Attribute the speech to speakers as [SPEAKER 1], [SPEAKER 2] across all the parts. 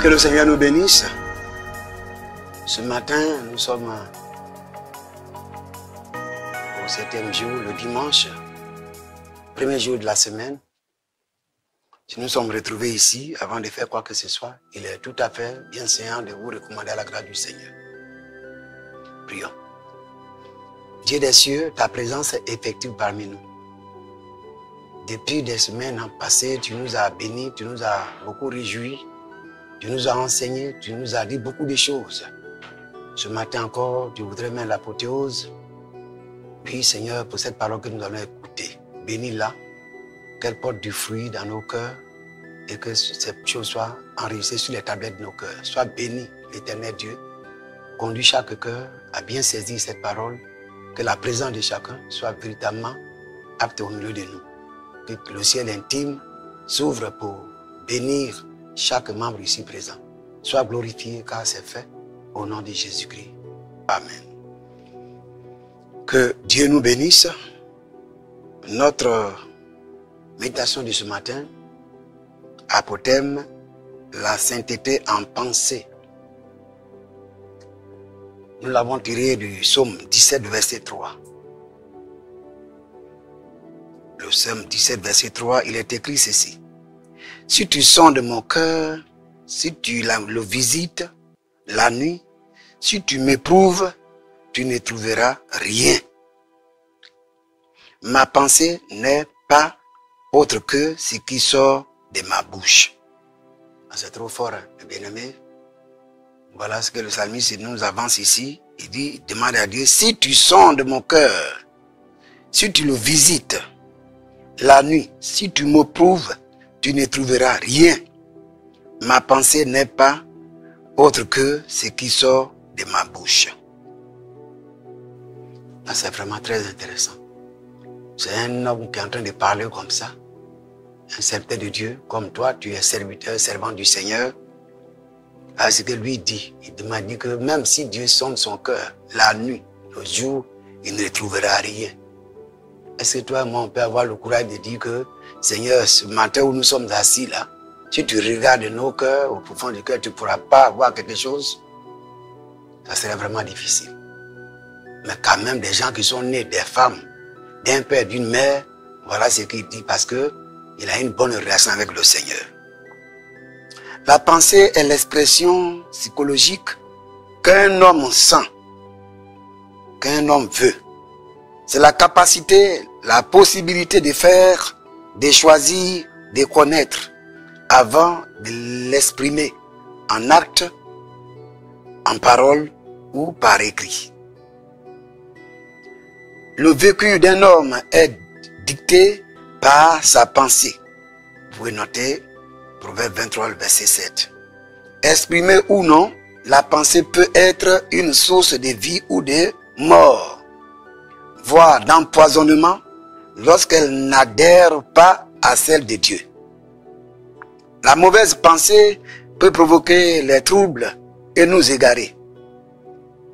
[SPEAKER 1] Que le Seigneur nous bénisse. Ce matin, nous sommes au 7e jour, le dimanche, premier jour de la semaine. Si nous sommes retrouvés ici, avant de faire quoi que ce soit, il est tout à fait bien séant de vous recommander à la grâce du Seigneur. Prions. Dieu des cieux, ta présence est effective parmi nous. Depuis des semaines passées, tu nous as bénis, tu nous as beaucoup réjouis, tu nous as enseigné, tu nous as dit beaucoup de choses. Ce matin encore, tu voudrais mettre l'apothéose. Puis Seigneur, pour cette parole que nous allons écouter, bénis-la, qu'elle porte du fruit dans nos cœurs et que cette chose soit enregistrée sur les tablettes de nos cœurs. Sois béni, l'Éternel Dieu. Conduis chaque cœur à bien saisir cette parole, que la présence de chacun soit véritablement apte au milieu de nous. Que le ciel intime s'ouvre pour bénir chaque membre ici présent. Sois glorifié car c'est fait au nom de Jésus-Christ. Amen. Que Dieu nous bénisse. Notre méditation de ce matin a pour thème la sainteté en pensée. Nous l'avons tiré du psaume 17, verset 3. Le psaume 17, verset 3, il est écrit ceci. Si tu sondes mon cœur, si tu le visites la nuit, si tu m'éprouves, tu ne trouveras rien. Ma pensée n'est pas autre que ce qui sort de ma bouche. C'est trop fort, hein, bien-aimé. Voilà ce que le psalmiste nous avance ici. Il dit, demande à Dieu, si tu sondes mon cœur, si tu le visites la nuit, si tu m'éprouves, tu ne trouveras rien. Ma pensée n'est pas autre que ce qui sort de ma bouche. C'est vraiment très intéressant. C'est un homme qui est en train de parler comme ça. Un serviteur de Dieu, comme toi, tu es serviteur, servant du Seigneur. À ce que lui dit, il dit que même si Dieu sonde son cœur, la nuit, le jour, il ne trouvera rien. Est-ce que toi et moi, on peut avoir le courage de dire que, Seigneur, ce matin où nous sommes assis là, si tu regardes nos cœurs, au profond du cœur, tu ne pourras pas avoir quelque chose? Ça serait vraiment difficile. Mais quand même, des gens qui sont nés des femmes, d'un père, d'une mère, voilà ce qu'il dit, parce que il a une bonne relation avec le Seigneur. La pensée est l'expression psychologique qu'un homme sent, qu'un homme veut. C'est la capacité, la possibilité de faire, de choisir, de connaître, avant de l'exprimer en acte, en parole ou par écrit. Le vécu d'un homme est dicté par sa pensée. Vous pouvez noter Proverbe 23, verset 7. Exprimée ou non, la pensée peut être une source de vie ou de mort, voire d'empoisonnement lorsqu'elle n'adhère pas à celle de Dieu. La mauvaise pensée peut provoquer les troubles et nous égarer.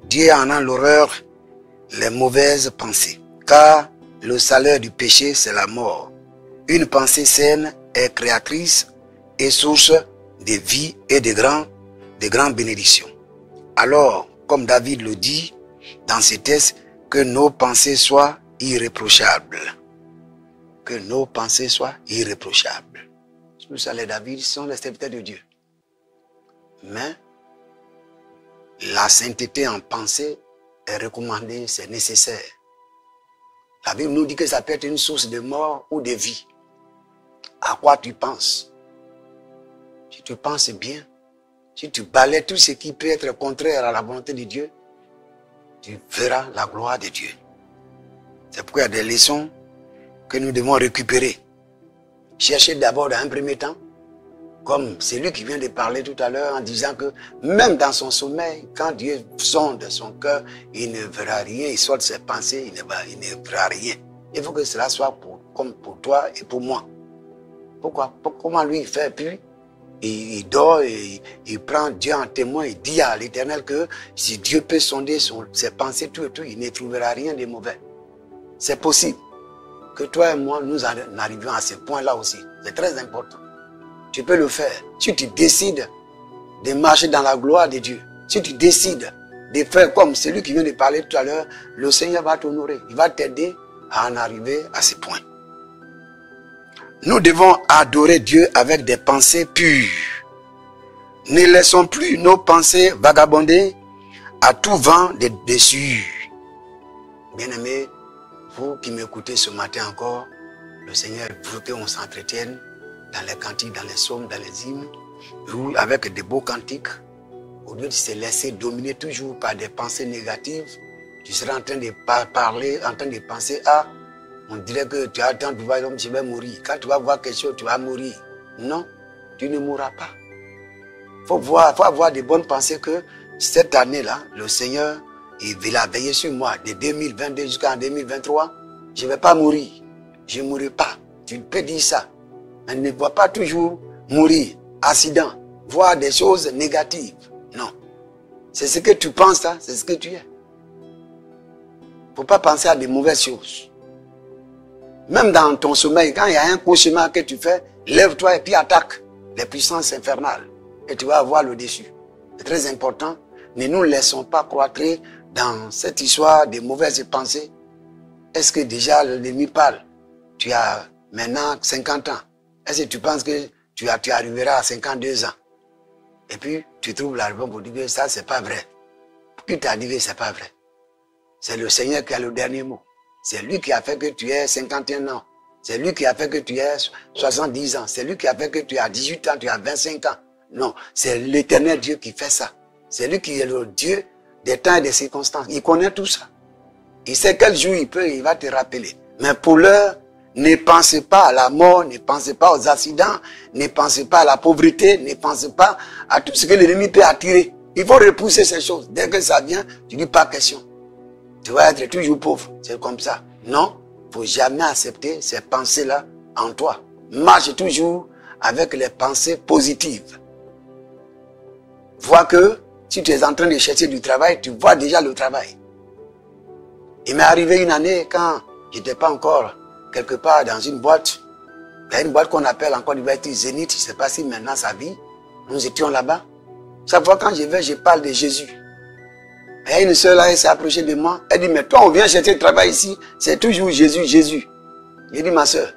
[SPEAKER 1] Dieu en a l'horreur, les mauvaises pensées, car le salaire du péché, c'est la mort. Une pensée saine est créatrice et source de vie et de grandes bénédictions. Alors, comme David le dit dans ses textes, que nos pensées soient irréprochables. Que nos pensées soient irréprochables. Tout ça, les David sont les serviteurs de Dieu. Mais la sainteté en pensée est recommandée, c'est nécessaire. La Bible nous dit que ça peut être une source de mort ou de vie. À quoi tu penses? Si tu penses bien, si tu balaies tout ce qui peut être contraire à la volonté de Dieu, tu verras la gloire de Dieu. C'est pourquoi il y a des leçons que nous devons récupérer. Chercher d'abord dans un premier temps, comme celui qui vient de parler tout à l'heure en disant que même dans son sommeil, quand Dieu sonde son cœur, il ne verra rien, il sort de ses pensées, il ne verra rien. Il faut que cela soit comme pour toi et pour moi. Pourquoi? Comment lui il fait? Puis il dort et il prend Dieu en témoin, il dit à l'Éternel que si Dieu peut sonder ses pensées, tout et tout, il ne trouvera rien de mauvais. C'est possible que toi et moi, nous en arrivions à ce point-là aussi. C'est très important. Tu peux le faire. Si tu décides de marcher dans la gloire de Dieu, si tu décides de faire comme celui qui vient de parler tout à l'heure, le Seigneur va t'honorer. Il va t'aider à en arriver à ce point. Nous devons adorer Dieu avec des pensées pures. Ne laissons plus nos pensées vagabonder à tout vent de déçus. Bien-aimés, vous qui m'écoutez ce matin encore, le Seigneur veut qu'on s'entretienne dans les cantiques, dans les psaumes, dans les hymnes, avec des beaux cantiques. Au lieu de se laisser dominer toujours par des pensées négatives, tu seras en train de parler, en train de penser, ah, on dirait que tu as tant de voir, je vais mourir. Quand tu vas voir quelque chose, tu vas mourir. Non, tu ne mourras pas. Faut avoir de bonnes pensées que cette année-là, le Seigneur, il a veillé sur moi. De 2022 jusqu'en 2023, je ne vais pas mourir. Je ne mourrai pas. Tu peux dire ça. On ne voit pas toujours mourir, accident, voir des choses négatives. Non. C'est ce que tu penses, hein? C'est ce que tu es. Il ne faut pas penser à des mauvaises choses. Même dans ton sommeil, quand il y a un cauchemar que tu fais, lève-toi et puis attaque les puissances infernales. Et tu vas avoir le dessus. C'est très important. Ne nous laissons pas croître dans cette histoire de mauvaises pensées. Est-ce que déjà l'ennemi parle? Tu as maintenant 50 ans. Est-ce que tu penses que tu arriveras à 52 ans? Et puis, tu trouves la réponse pour dire que ça, c'est pas vrai. Qui t'a dit que c'est pas vrai? C'est le Seigneur qui a le dernier mot. C'est lui qui a fait que tu aies 51 ans. C'est lui qui a fait que tu aies 70 ans. C'est lui qui a fait que tu as 18 ans, tu as 25 ans. Non, c'est l'éternel Dieu qui fait ça. C'est lui qui est le Dieu des temps et des circonstances. Il connaît tout ça. Il sait quel jour il va te rappeler. Mais pour l'heure, ne pensez pas à la mort, ne pensez pas aux accidents, ne pensez pas à la pauvreté, ne pensez pas à tout ce que l'ennemi peut attirer. Il faut repousser ces choses. Dès que ça vient, tu dis pas question. Tu vas être toujours pauvre. C'est comme ça. Non, il ne faut jamais accepter ces pensées-là en toi. Marche toujours avec les pensées positives. Vois que si tu es en train de chercher du travail, tu vois déjà le travail. Il m'est arrivé une année quand je n'étais pas encore quelque part dans une boîte. Il y a une boîte qu'on appelle encore du Zénith. Je ne sais pas si maintenant ça vit. Nous étions là-bas. Chaque fois quand je vais, je parle de Jésus. Il y a une soeur là, elle s'est approchée de moi. Elle dit, mais toi, on vient chercher le travail ici. C'est toujours Jésus, Jésus. J'ai dit, ma soeur,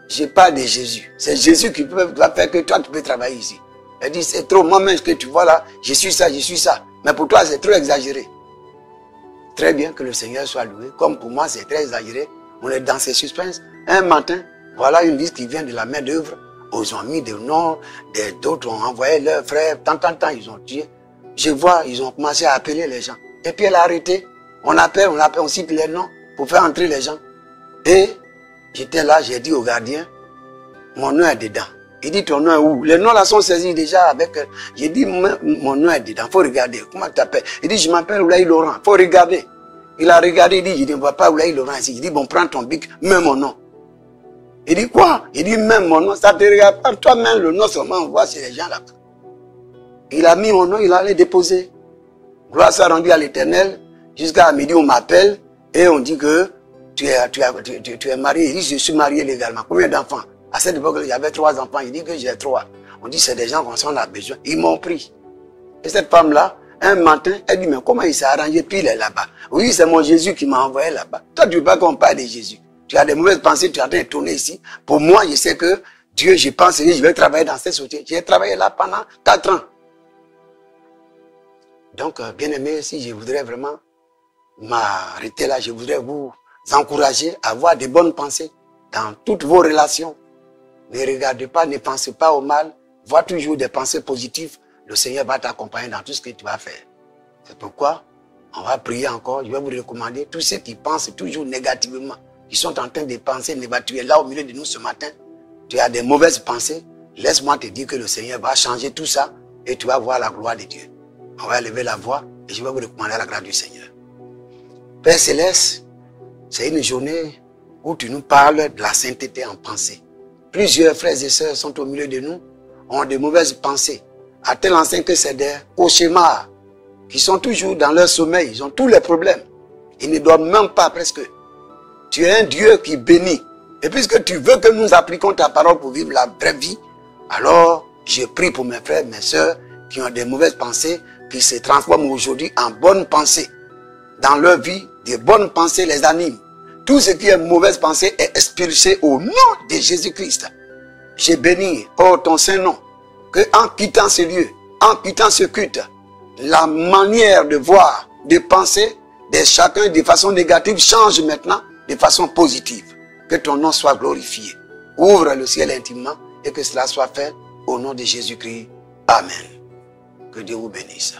[SPEAKER 1] je parle de Jésus. C'est Jésus qui va faire que toi, tu peux travailler ici. Elle dit, c'est trop. Moi-même, ce que tu vois là, je suis ça, je suis ça. Mais pour toi, c'est trop exagéré. Très bien que le Seigneur soit loué. Comme pour moi, c'est très exagéré. On est dans ces suspens. Un matin, voilà une liste qui vient de la main d'œuvre. Ils ont mis des noms, d'autres ont envoyé leurs frères. Tant, ils ont tué. Je vois, ils ont commencé à appeler les gens. Et puis elle a arrêté. On appelle, on cite les noms pour faire entrer les gens. Et j'étais là, j'ai dit au gardien, mon nom est dedans. Il dit, ton nom est où? Les noms là sont saisis déjà avec... J'ai dit, mon nom est dedans, faut regarder. Comment tu t'appelles? Il dit, je m'appelle Oulaï Laurent, faut regarder. Il a regardé, il dit, je ne vois pas Oulaï Laurent ici. Il dit, bon, prends ton bic, mets mon nom. Il dit, quoi? Il dit, même mon nom, ça te regarde pas. Toi-même, le nom seulement, on voit chez les gens là. Il a mis mon nom, il allait déposer. Gloire soit rendue à l'Éternel. Jusqu'à midi, on m'appelle et on dit que tu es marié. Il dit, je suis marié légalement. Combien d'enfants? À cette époque, il y avait 3 enfants. Il dit que j'ai 3. On dit, c'est des gens qu'on s'en a besoin. Ils m'ont pris. Et cette femme-là, un matin, elle dit, mais comment il s'est arrangé? Puis il est là-bas. Oui, c'est mon Jésus qui m'a envoyé là-bas. Toi, tu ne veux pas qu'on parle de Jésus. Tu as des mauvaises pensées, tu es en train de tourner ici. Pour moi, je sais que Dieu, je pense que je vais travailler dans cette société. J'ai travaillé là pendant 4 ans. Donc, bien aimé, si je voudrais vraiment m'arrêter là, je voudrais vous encourager à avoir de bonnes pensées dans toutes vos relations. Ne regardez pas, ne pensez pas au mal. Vois toujours des pensées positives. Le Seigneur va t'accompagner dans tout ce que tu vas faire. C'est pourquoi on va prier encore. Je vais vous recommander tous ceux qui pensent toujours négativement, qui sont en train de penser négativement. Tu es là au milieu de nous ce matin. Tu as des mauvaises pensées. Laisse-moi te dire que le Seigneur va changer tout ça et tu vas voir la gloire de Dieu. On va lever la voix et je vais vous recommander la grâce du Seigneur. Père Céleste, c'est une journée où tu nous parles de la sainteté en pensée. Plusieurs frères et sœurs sont au milieu de nous, ont de mauvaises pensées, à tel enseigne que c'est des cauchemars qui sont toujours dans leur sommeil, ils ont tous les problèmes. Ils ne dorment même pas presque. Tu es un Dieu qui bénit. Et puisque tu veux que nous appliquions ta parole pour vivre la vraie vie, alors je prie pour mes frères, mes sœurs, qui ont des mauvaises pensées, qui se transforment aujourd'hui en bonnes pensées. Dans leur vie, des bonnes pensées les animent. Tout ce qui est mauvaise pensée est expulsé au nom de Jésus-Christ. J'ai béni, oh ton Saint-Nom, que en quittant ce lieu, en quittant ce culte, la manière de voir, de penser de chacun de façon négative change maintenant de façon positive. Que ton nom soit glorifié. Ouvre le ciel intimement et que cela soit fait au nom de Jésus-Christ. Amen. Que Dieu vous bénisse.